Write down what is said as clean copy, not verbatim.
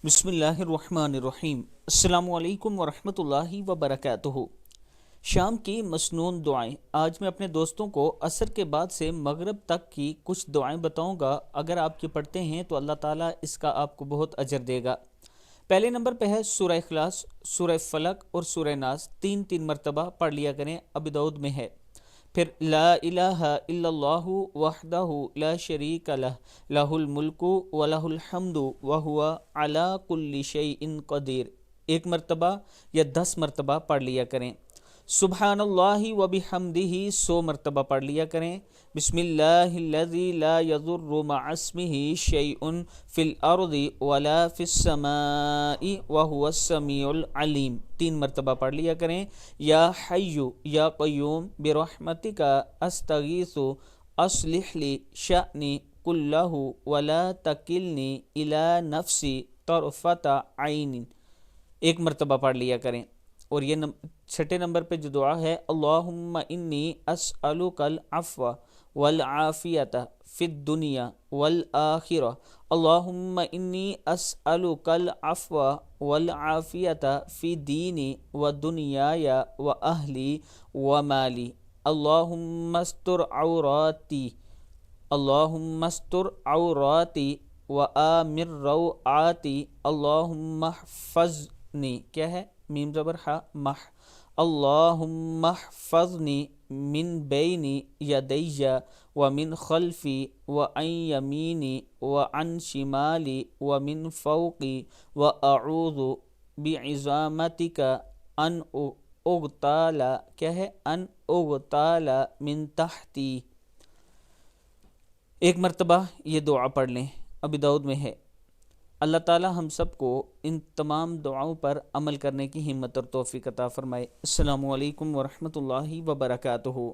بسم اللہ الرحمن الرحیم۔ السلام علیکم ورحمۃ اللہ وبرکاتہ۔ شام کی مسنون دعائیں۔ آج میں اپنے دوستوں کو عصر کے بعد سے مغرب تک کی کچھ دعائیں بتاؤں گا۔ اگر آپ کی پڑھتے ہیں تو اللہ تعالیٰ اس کا آپ کو بہت اجر دے گا۔ پہلے نمبر پہ ہے سورہ اخلاص، سورہ فلق اور سورہ ناس، تین مرتبہ پڑھ لیا کریں، ابی داؤد میں ہے۔ پھر لا الہ الا اللہ وحدہ لا شریک لہ لہ الملک ولہ الحمد وہو علی کل شیء قدیر، ایک مرتبہ یا 10 مرتبہ پڑھ لیا کریں۔ سبحان اللہ وبحمدہ 100 مرتبہ پڑھ لیا کریں۔ بسم اللہ الذی لا یضر مع اسمہ شیء فی الارض ولا فی السماء وہو السمیع العلیم، 3 مرتبہ پڑھ لیا کریں۔ یا حی یا قیوم برحمتک استغیث اصلح لی شأنی کلہ ولا تکلنی الی نفسی طرفۃ عین، 1 مرتبہ پڑھ لیا کریں۔ اور یہ چھٹے نمبر پہ جو دعا ہے، اللہم انی اسألک العفو والعافیۃ فی الدنیا والآخرہ، اللہم انی اسألک العفو والعافیۃ فی دینی ودنیای واہلی ومالی، اللہم استر عوراتی، اللہم استر عوراتی وآمن روعاتی، اللہم احفظنی، کیا ہے؟ میم زبر ہا مح، اللہم احفظنی من بین یدی ومن خلفی وعن یمینی وعن شمالی ومن فوقی واعوذ بعظامتک ان اغتال، کیا ہے؟ ان اغتال من تحتی، 1 مرتبہ یہ دعا پڑھ لیں، ابی داؤد میں ہے۔ اللہ تعالی ہم سب کو ان تمام دعاؤں پر عمل کرنے کی ہمت اور توفیق عطا فرمائے۔ السلام علیکم ورحمۃ اللہ وبرکاتہ۔